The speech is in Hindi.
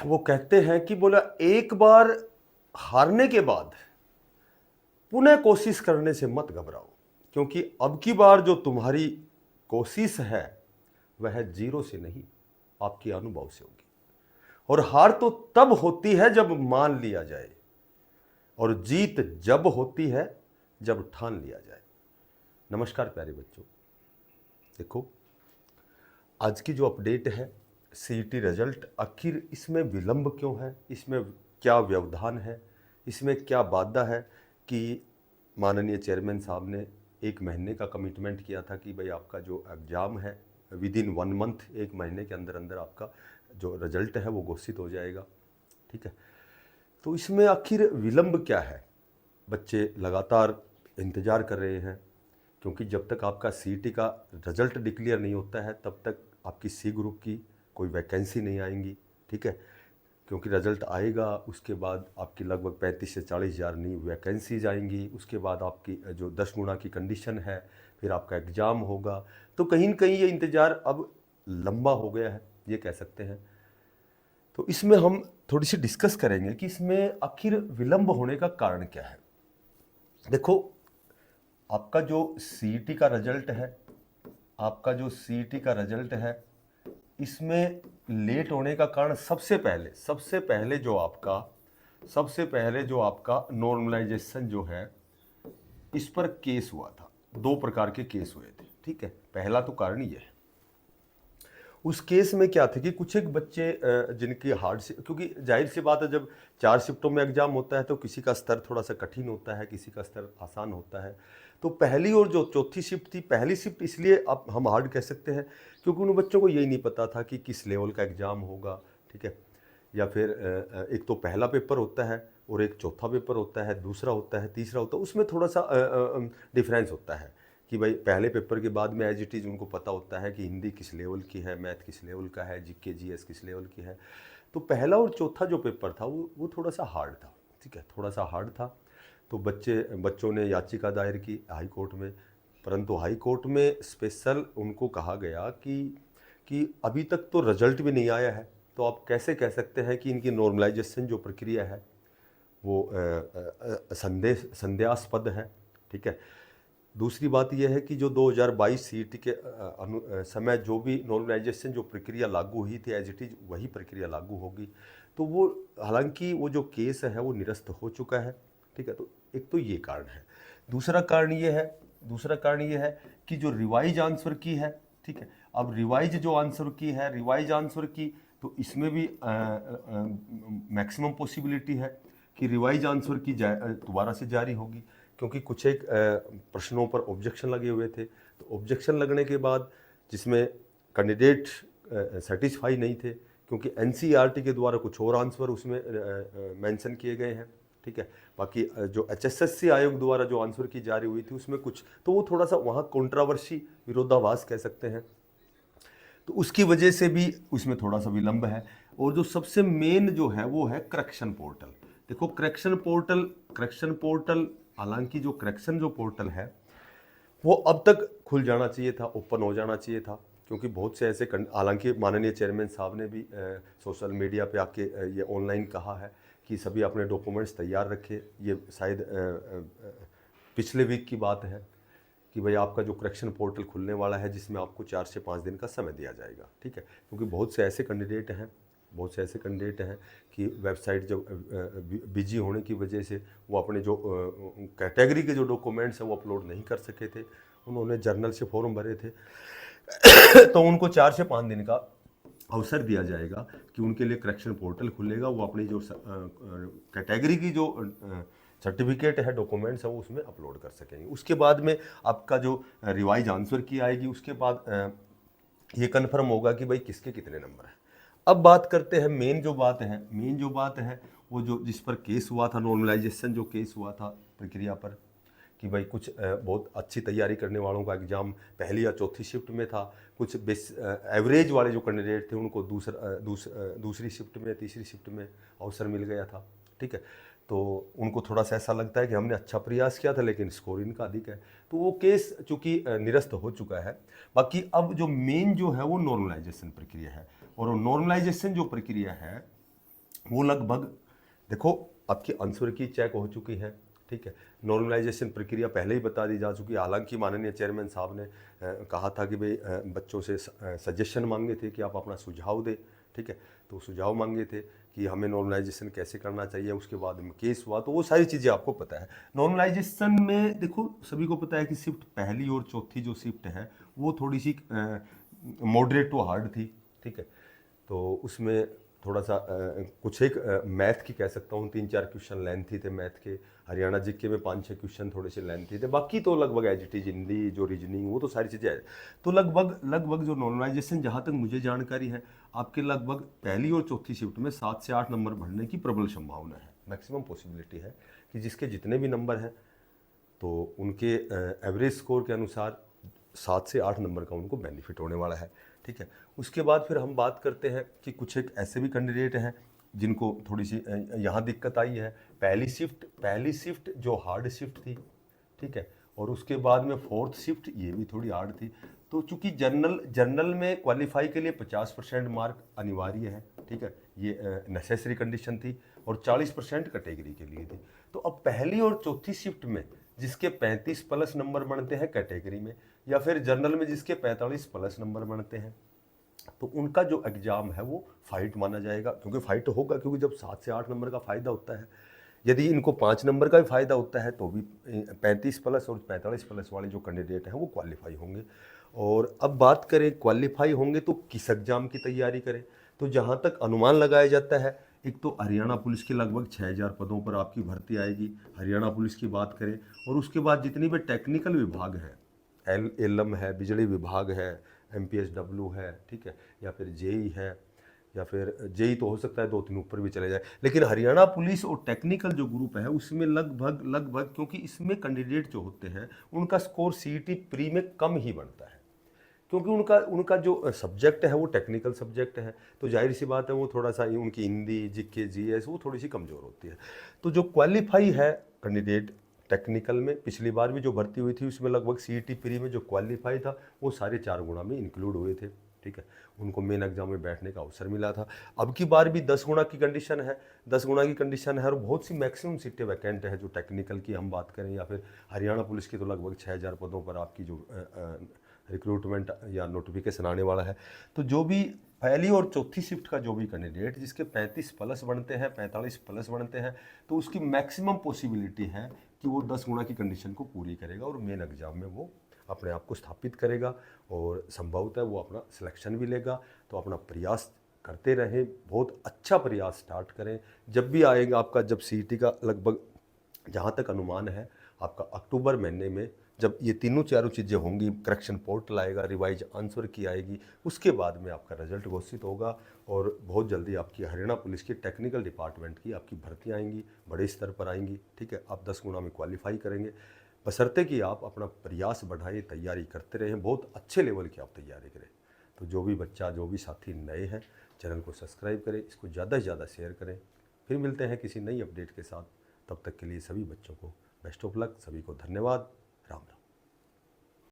वो कहते हैं कि बोला एक बार हारने के बाद पुनः कोशिश करने से मत घबराओ, क्योंकि अब की बार जो तुम्हारी कोशिश है वह जीरो से नहीं, आपके अनुभव से होगी। और हार तो तब होती है जब मान लिया जाए, और जीत जब होती है जब ठान लिया जाए। नमस्कार प्यारे बच्चों, देखो आज की जो अपडेट है सीईटी रिजल्ट, आखिर इसमें विलंब क्यों है, इसमें क्या व्यवधान है, इसमें क्या बाधा है कि माननीय चेयरमैन साहब ने 1 महीने का कमिटमेंट किया था कि भाई आपका जो एग्ज़ाम है विद इन 1 मंथ, 1 महीने के अंदर अंदर आपका जो रिजल्ट है वो घोषित हो जाएगा। ठीक है, तो इसमें आखिर विलंब क्या है? बच्चे लगातार इंतज़ार कर रहे हैं, क्योंकि जब तक आपका सीईटी का रिजल्ट डिक्लेयर नहीं होता है तब तक आपकी सी ग्रुप की कोई वैकेंसी नहीं आएंगी। ठीक है, क्योंकि रिजल्ट आएगा उसके बाद आपकी लगभग 35 से 40 हज़ार नई वैकेंसीज आएंगी, उसके बाद आपकी जो 10 गुना की कंडीशन है, फिर आपका एग्ज़ाम होगा। तो कहीं न कहीं ये इंतज़ार अब लंबा हो गया है, ये कह सकते हैं। तो इसमें हम थोड़ी सी डिस्कस करेंगे कि इसमें आखिर विलंब होने का कारण क्या है। देखो, आपका जो सीईटी का रिजल्ट है, आपका जो सीईटी का रिजल्ट है, इसमें लेट होने का कारण सबसे पहले जो आपका नॉर्मलाइजेशन जो है, इस पर केस हुआ था। 2 प्रकार के केस हुए थे। ठीक है, पहला तो कारण ये है। उस केस में क्या था कि कुछ एक बच्चे जिनकी हार्ड से, क्योंकि जाहिर सी बात है जब 4 शिफ्टों में एग्जाम होता है तो किसी का स्तर थोड़ा सा कठिन होता है, किसी का स्तर आसान होता है। तो पहली और जो चौथी शिफ्ट थी, पहली शिफ्ट इसलिए अब हम हार्ड कह सकते हैं क्योंकि उन बच्चों को यही नहीं पता था कि किस लेवल का एग्ज़ाम होगा। ठीक है, या फिर एक तो पहला पेपर होता है और एक चौथा पेपर होता है, दूसरा होता है, तीसरा होता है, उसमें थोड़ा सा डिफरेंस होता है कि भाई पहले पेपर के बाद में एज इट इज़ उनको पता होता है कि हिंदी किस लेवल की है, मैथ किस लेवल का है, जीके जीएस किस लेवल की है। तो पहला और चौथा जो पेपर था वो थोड़ा सा हार्ड था। ठीक है, थोड़ा सा हार्ड था। तो बच्चों ने याचिका दायर की हाई कोर्ट में, परंतु हाई कोर्ट में स्पेशल उनको कहा गया कि अभी तक तो रिजल्ट भी नहीं आया है, तो आप कैसे कह सकते हैं कि इनकी नॉर्मलाइजेशन जो प्रक्रिया है वो संदेहास्पद है। ठीक है, दूसरी बात यह है कि जो 2022 सीईटी के समय जो भी नॉर्मलाइजेशन जो प्रक्रिया लागू हुई थी, एज इट इज़ वही प्रक्रिया लागू होगी। तो वो हालांकि वो जो केस है वो निरस्त हो चुका है। ठीक है, तो एक तो ये कारण है। दूसरा कारण ये है कि जो रिवाइज आंसर की है, ठीक है, अब रिवाइज जो आंसर की है, रिवाइज आंसर की, तो इसमें भी मैक्सिमम पॉसिबिलिटी है कि रिवाइज आंसर की दोबारा से जारी होगी, क्योंकि कुछ एक प्रश्नों पर ऑब्जेक्शन लगे हुए थे। तो ऑब्जेक्शन लगने के बाद जिसमें कैंडिडेट सेटिस्फाई नहीं थे, क्योंकि एनसीईआरटी के द्वारा कुछ और आंसर उसमें मेंशन किए गए हैं। ठीक है, बाकी जो एचएसएससी आयोग द्वारा जो आंसर की जारी हुई थी उसमें कुछ, तो वो थोड़ा सा वहाँ कंट्रोवर्सी, विरोधाभास कह सकते हैं, तो उसकी वजह से भी उसमें थोड़ा सा विलंब है। और जो सबसे मेन जो है वो है करेक्शन पोर्टल। देखो, करेक्शन पोर्टल हालांकि जो करेक्शन जो पोर्टल है वो अब तक खुल जाना चाहिए था, ओपन हो जाना चाहिए था, क्योंकि बहुत से ऐसे हालांकि माननीय चेयरमैन साहब ने भी सोशल मीडिया पे आके ये ऑनलाइन कहा है कि सभी अपने डॉक्यूमेंट्स तैयार रखें। ये शायद पिछले वीक की बात है कि भाई आपका जो करेक्शन पोर्टल खुलने वाला है, जिसमें आपको 4 से 5 दिन का समय दिया जाएगा। ठीक है, क्योंकि बहुत से ऐसे कैंडिडेट हैं कि वेबसाइट जब बिजी होने की वजह से वो अपने जो कैटेगरी के जो डॉक्यूमेंट्स हैं वो अपलोड नहीं कर सके थे, उन्होंने जर्नल से फॉर्म भरे थे तो उनको 4 से 5 दिन का अवसर दिया जाएगा कि उनके लिए करेक्शन पोर्टल खुलेगा, वो अपनी जो कैटेगरी की जो सर्टिफिकेट है, डॉक्यूमेंट्स है, वो उसमें अपलोड कर सकेंगे। उसके बाद में आपका जो रिवाइज आंसर की आएगी, उसके बाद ये कन्फर्म होगा कि भाई किसके कितने नंबर हैं। अब बात करते हैं मेन जो बात है वो जो जिस पर केस हुआ था, नॉर्मलाइजेशन जो केस हुआ था प्रक्रिया पर, कि भाई कुछ बहुत अच्छी तैयारी करने वालों का एग्ज़ाम पहली या चौथी शिफ्ट में था, कुछ एवरेज वाले जो कैंडिडेट थे उनको दूसरी शिफ्ट में, तीसरी शिफ्ट में अवसर मिल गया था। ठीक है, तो उनको थोड़ा सा ऐसा लगता है कि हमने अच्छा प्रयास किया था लेकिन स्कोर इनका अधिक है, तो वो केस चूँकि निरस्त हो चुका है। बाकी अब जो मेन जो है वो नॉर्मलाइजेशन प्रक्रिया है, और नॉर्मलाइजेशन जो प्रक्रिया है वो लगभग, देखो आपकी आंसर की चेक हो चुकी है, ठीक है, नॉर्मलाइजेशन प्रक्रिया पहले ही बता दी जा चुकी है। हालांकि माननीय चेयरमैन साहब ने कहा था कि भाई बच्चों से सजेशन मांगे थे कि आप अपना सुझाव दें, ठीक है, तो सुझाव मांगे थे कि हमें नॉर्मलाइजेशन कैसे करना चाहिए। उसके बाद में केस हुआ, तो वो सारी चीज़ें आपको पता है। नॉर्मलाइजेशन में देखो सभी को पता है कि शिफ्ट पहली और चौथी जो शिफ्ट है वो थोड़ी सी मॉडरेट टू हार्ड थी, ठीक है, तो उसमें थोड़ा सा कुछ एक मैथ की कह सकता हूँ 3-4 क्वेश्चन लेंथी थे मैथ के। हरियाणा जीके में 5-6 क्वेश्चन थोड़े से लेंथी थे, बाकी तो लगभग एज इट इज हिंदी जो रीजनिंग वो तो सारी चीज़ें है। तो लगभग जो नॉर्मलाइजेशन जहाँ तक मुझे जानकारी है, आपके लगभग पहली और चौथी शिफ्ट में 7 से 8 नंबर बढ़ने की प्रबल संभावना है, मैक्सिमम पॉसिबिलिटी है कि जिसके जितने भी नंबर हैं तो उनके एवरेज स्कोर के अनुसार 7 से 8 नंबर का उनको बेनिफिट होने वाला है, ठीक है। उसके बाद फिर हम बात करते हैं कि कुछ एक ऐसे भी कैंडिडेट हैं जिनको थोड़ी सी यहाँ दिक्कत आई है। पहली शिफ्ट जो हार्ड शिफ्ट थी, ठीक है, और उसके बाद में फोर्थ शिफ्ट ये भी थोड़ी हार्ड थी। तो चूंकि जनरल में क्वालिफाई के लिए 50% मार्क अनिवार्य है, ठीक है, ये नेसेसरी कंडीशन थी, और 40% कैटेगरी के लिए थी। तो अब पहली और चौथी शिफ्ट में जिसके 35 प्लस नंबर बनते हैं कैटेगरी में, या फिर जनरल में जिसके 45 प्लस नंबर बनते हैं, तो उनका जो एग्जाम है वो फाइट माना जाएगा, क्योंकि फाइट होगा, क्योंकि जब 7 से 8 नंबर का फायदा होता है, यदि इनको 5 नंबर का भी फायदा होता है तो भी 35 प्लस और 45 प्लस वाले जो कैंडिडेट हैं वो क्वालिफाई होंगे। और अब बात करें क्वालिफाई होंगे तो किस एग्जाम की तैयारी करें, तो जहाँ तक अनुमान लगाया जाता है, एक तो हरियाणा पुलिस के लगभग 6000 पदों पर आपकी भर्ती आएगी, हरियाणा पुलिस की बात करें। और उसके बाद जितनी भी टेक्निकल विभाग हैं, एलएम है, बिजली विभाग है, एमपीएसडब्ल्यू है, ठीक है, या फिर जेई है, या फिर जेई तो हो सकता है 2-3 ऊपर भी चले जाए, लेकिन हरियाणा पुलिस और टेक्निकल जो ग्रुप है उसमें लगभग क्योंकि इसमें कैंडिडेट जो होते हैं उनका स्कोर सीईटी प्री में कम ही बनता है, क्योंकि उनका उनका जो सब्जेक्ट है वो टेक्निकल सब्जेक्ट है, तो जाहिर सी बात है वो थोड़ा सा उनकी हिंदी जीके जीएस वो थोड़ी सी कमज़ोर होती है। तो जो क्वालिफाई है कैंडिडेट टेक्निकल में, पिछली बार भी जो भर्ती हुई थी उसमें लगभग सीईटी प्री में जो क्वालिफाई था वो सारे 4 गुणा में इंक्लूड हुए थे, ठीक है, उनको मेन एग्जाम में बैठने का अवसर मिला था। अब की बार भी 10 गुणा की कंडीशन है, 10 गुणा की कंडीशन है, और बहुत सी मैक्सिमम सीटें वैकेंट है जो टेक्निकल की हम बात करें, या फिर हरियाणा पुलिस की तो लगभग 6000 पदों पर आपकी जो रिक्रूटमेंट या नोटिफिकेशन आने वाला है। तो जो भी पहली और चौथी शिफ्ट का जो भी कैंडिडेट जिसके 35 प्लस बनते हैं, 45 प्लस बनते हैं, तो उसकी मैक्सिमम पॉसिबिलिटी है कि वो 10 गुणा की कंडीशन को पूरी करेगा और मेन एग्जाम में वो अपने आप को स्थापित करेगा, और संभवतः वो अपना सिलेक्शन भी लेगा। तो अपना प्रयास करते रहें, बहुत अच्छा प्रयास स्टार्ट करें। जब भी आएगा आपका, जब सीईटी का लगभग जहाँ तक अनुमान है आपका अक्टूबर महीने में जब ये तीनों चारों चीज़ें होंगी, करेक्शन पोर्टल आएगा, रिवाइज आंसर की आएगी, उसके बाद में आपका रिजल्ट घोषित होगा, और बहुत जल्दी आपकी हरियाणा पुलिस की टेक्निकल डिपार्टमेंट की आपकी भर्तियाँ आएंगी, बड़े स्तर पर आएंगी, ठीक है। आप 10 गुणा में क्वालिफाई करेंगे, बशर्ते कि आप अपना प्रयास बढ़ाएं, तैयारी करते रहें, बहुत अच्छे लेवल की आप तैयारी करें। तो जो भी बच्चा, जो भी साथी नए हैं, चैनल को सब्सक्राइब करें, इसको ज़्यादा से ज़्यादा शेयर करें। फिर मिलते हैं किसी नई अपडेट के साथ, तब तक के लिए सभी बच्चों को बेस्ट ऑफ लक, सभी को धन्यवाद। राम राम।